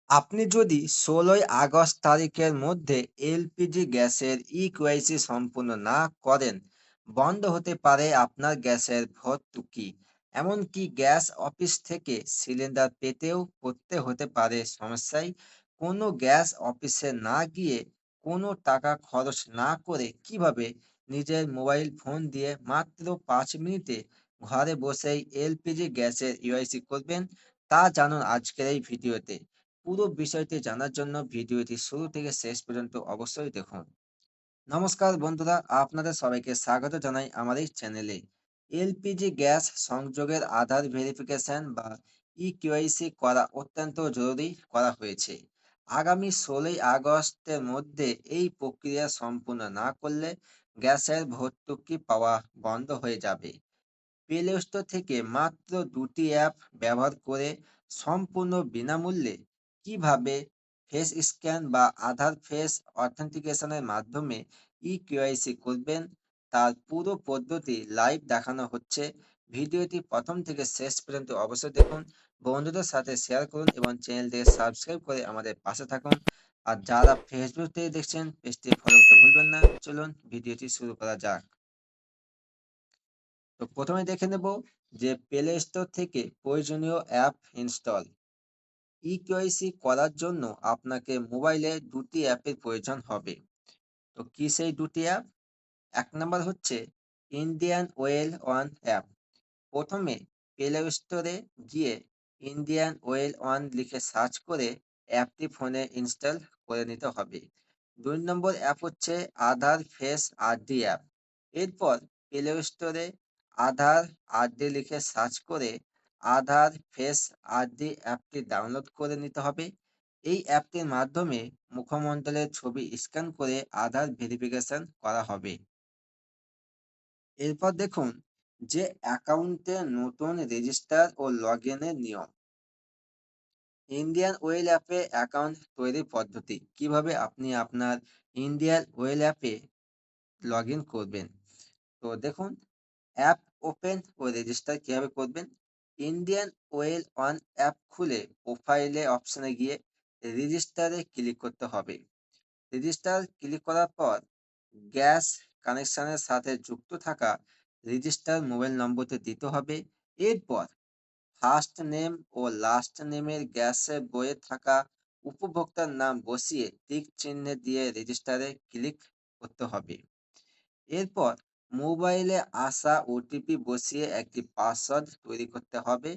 আপনি যদি ১৬ই আগস্ট তারিখের মধ্যে এলপিজি গ্যাসের ই-কেওয়াইসি সম্পূর্ণ না করেন, বন্ধ হতে পারে আপনার গ্যাসের ভর্তুকি। এমনকি গ্যাস অফিস থেকে সিলিন্ডার পেতেও পড়তে হতে পারে সমস্যায়। কোনো গ্যাস অফিসে না গিয়ে, কোনো টাকা খরচ না করে কিভাবে নিজের মোবাইল ফোন দিয়ে মাত্র ৫ মিনিটে ঘরে বসেই এলপিজি গ্যাসের ইউআইসি করবেন, তা জানুন আজকের এই ভিডিওতে। পুরো বিষয়টি জানার জন্য ভিডিওটি শুরু থেকে শেষ পর্যন্ত অবশ্যই দেখুন। নমস্কার বন্ধুরা, আপনাদের সবাইকে স্বাগত জানাই আমার এই চ্যানেলে। এলপিজি গ্যাস সংযোগের আধার ভেরিফিকেশন বা ই-কেওয়াইসি করা অত্যন্ত জরুরি করা হয়েছে। আগামী ১৬ই আগস্টের মধ্যে এই প্রক্রিয়া সম্পূর্ণ না করলে গ্যাসের ভর্তুকি পাওয়া বন্ধ হয়ে যাবে। প্লে স্টোর থেকে মাত্র ২টি অ্যাপ ব্যবহার করে সম্পূর্ণ বিনামূল্যে কিভাবে ফেস স্ক্যান বা আধার ফেস অথেন্টিকেশনের মাধ্যমে ই-কেওয়াইসি করবেন তার পুরো পদ্ধতি লাইভ দেখানো হচ্ছে। ভিডিওটি প্রথম থেকে শেষ পর্যন্ত অবশ্যই দেখুন, বন্ধুদের সাথে শেয়ার করুন এবং চ্যানেলটিকে সাবস্ক্রাইব করে আমাদের পাশে থাকুন। আর যারা ফেসবুক থেকে দেখছেন, পেজটি ফলো করতে ভুলবেন না। চলুন ভিডিওটি শুরু করা যাক। তো প্রথমে দেখে নেব যে প্লে স্টোর থেকে প্রয়োজনীয় অ্যাপ ইনস্টল। ই-কেওয়াইসি করার জন্য আপনাকে মোবাইলে ২টি অ্যাপের প্রয়োজন হবে। তো কি সেই ২টি অ্যাপ? ১ নাম্বার হচ্ছে ইন্ডিয়ান ওয়েল ওয়ান অ্যাপ। প্রথমে প্লে স্টোরে গিয়ে ইন্ডিয়ান ওয়েল ওয়ান লিখে সার্চ করে অ্যাপটি ফোনে ইনস্টল করে নিতে হবে। ২ নম্বর অ্যাপ হচ্ছে আধার ফেস আরডি অ্যাপ। এরপর প্লে স্টোরে আধার আরডি লিখে সার্চ করে আধার ফেস আরডি অ্যাপটি ডাউনলোড করে নিতে হবে। এই অ্যাপটির মাধ্যমে মুখমণ্ডলের ছবি স্ক্যান করে আধার ভেরিফিকেশন করা হবে। এরপর দেখুন যে অ্যাকাউন্টে নতুন রেজিস্টার ও লগইনের নিয়ম। ইন্ডিয়ান ওয়েল অ্যাপে অ্যাকাউন্ট তৈরির পদ্ধতি। কিভাবে আপনি আপনার ইন্ডিয়ান ওয়েল অ্যাপে লগইন করবেন। তো দেখুন, অ্যাপ ওপেন ও রেজিস্টার কিভাবে করবেন। ইন্ডিয়ান ওয়েল অন অ্যাপ খুলে প্রোফাইলে অপশনে গিয়ে রেজিস্টারে ক্লিক করতে হবে। রেজিস্টার ক্লিক করার পর গ্যাস কানেকশনের সাথে যুক্ত থাকা রেজিস্টার মোবাইল নম্বরটি দিতে হবে। এরপর ফার্স্ট নেম ও লাস্ট নেমের গ্যাসের বইয়ে থাকা উপভোক্তার নাম বসিয়ে টিক চিহ্ন দিয়ে রেজিস্টারে ক্লিক করতে হবে। এরপর মোবাইলে আসা ওটিপি বসিয়ে একটি পাসওয়ার্ড তৈরি করতে হবে।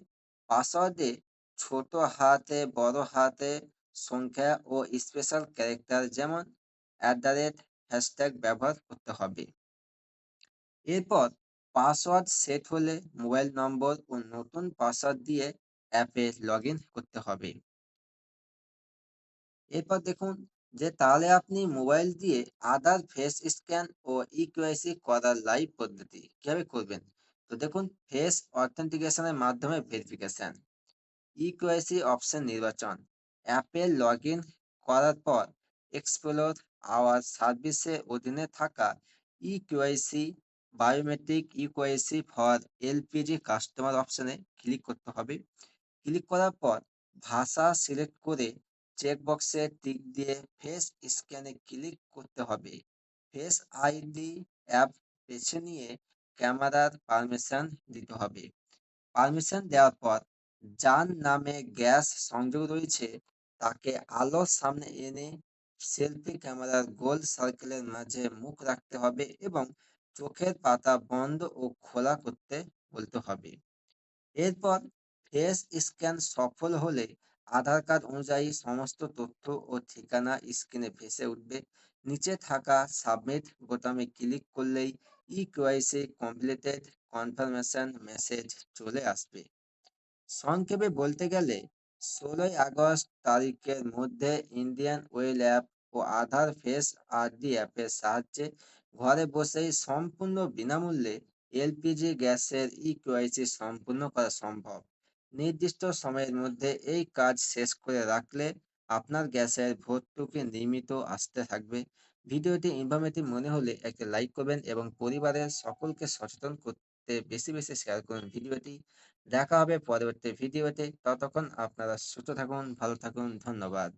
পাসওয়ার্ডে ছোট হাতে বড় হাতে সংখ্যা ও স্পেশাল ক্যারেক্টার যেমন # ব্যবহার করতে হবে। এরপর পাসওয়ার্ড সেট হলে মোবাইল নম্বর ও নতুন পাসওয়ার্ড দিয়ে অ্যাপে লগ ইন করতে হবে। এরপর দেখুন যে তাহলে আপনি মোবাইল দিয়ে আধার ফেস স্ক্যান ও ইকেওয়াইসি করার লাইভ পদ্ধতি কিভাবে করবেন। তো দেখুন, ফেস অথেন্টিকেশনের মাধ্যমে ভেরিফিকেশন। ইকেওয়াইসি অপশন নির্বাচন। অ্যাপে লগ ইন করার পর এক্সপ্লোর আওয়ার সার্ভিসের অধীনে থাকা eKYC biometric eKYC for LPG customer অপশনে ক্লিক করতে হবে। ক্লিক করার পর ভাষা সিলেক্ট করে চেকবক্সে টিক দিয়ে ফেস স্ক্যানে ক্লিক করতে হবে। ফেস আইডি অ্যাপ বেছে নিয়ে ক্যামেরার পারমিশন দিতে হবে। পারমিশন দেওয়ার পর যার নামে গ্যাস সংযোগ রয়েছে তাকে আলোর সামনে এনে সেলফি ক্যামেরার গোল সার্কেলের মাঝে মুখ রাখতে হবে এবং চোখের পাতা বন্ধ ও খোলা করতে বলতে হবে। এরপর ফেস স্ক্যান সফল হলে আধার কার্ড অনুযায়ী সমস্ত তথ্য ও ঠিকানা স্ক্রিনে ভেসে উঠবে। নিচে থাকা সাবমিট বোতামে ক্লিক করলেই ইকেওয়াইসি কমপ্লিটেড কনফার্মেশন মেসেজ চলে আসবে। সংক্ষেপে বলতে গেলে ১৬ই আগস্ট তারিখের মধ্যে ইন্ডিয়ান ওয়েল অ্যাপ ও আধার ফেস আরডি অ্যাপের সাহায্যে ঘরে বসেই সম্পূর্ণ বিনামূল্যে এলপিজি গ্যাসের ই-কেওয়াইসি সম্পূর্ণ করা সম্ভব। নির্দিষ্ট সময়ের মধ্যে এই কাজ শেষ করে রাখলে আপনার গ্যাসের ভর্তুকি নিয়মিত আসতে থাকবে। ভিডিওটি ইনফরমেটিভ মনে হলে একটা লাইক করবেন এবং পরিবারের সকলকে সচেতন করতে বেশি বেশি শেয়ার করুন ভিডিওটি। দেখা হবে পরবর্তী ভিডিওতে। ততক্ষণ আপনারা সুস্থ থাকুন, ভালো থাকুন। ধন্যবাদ।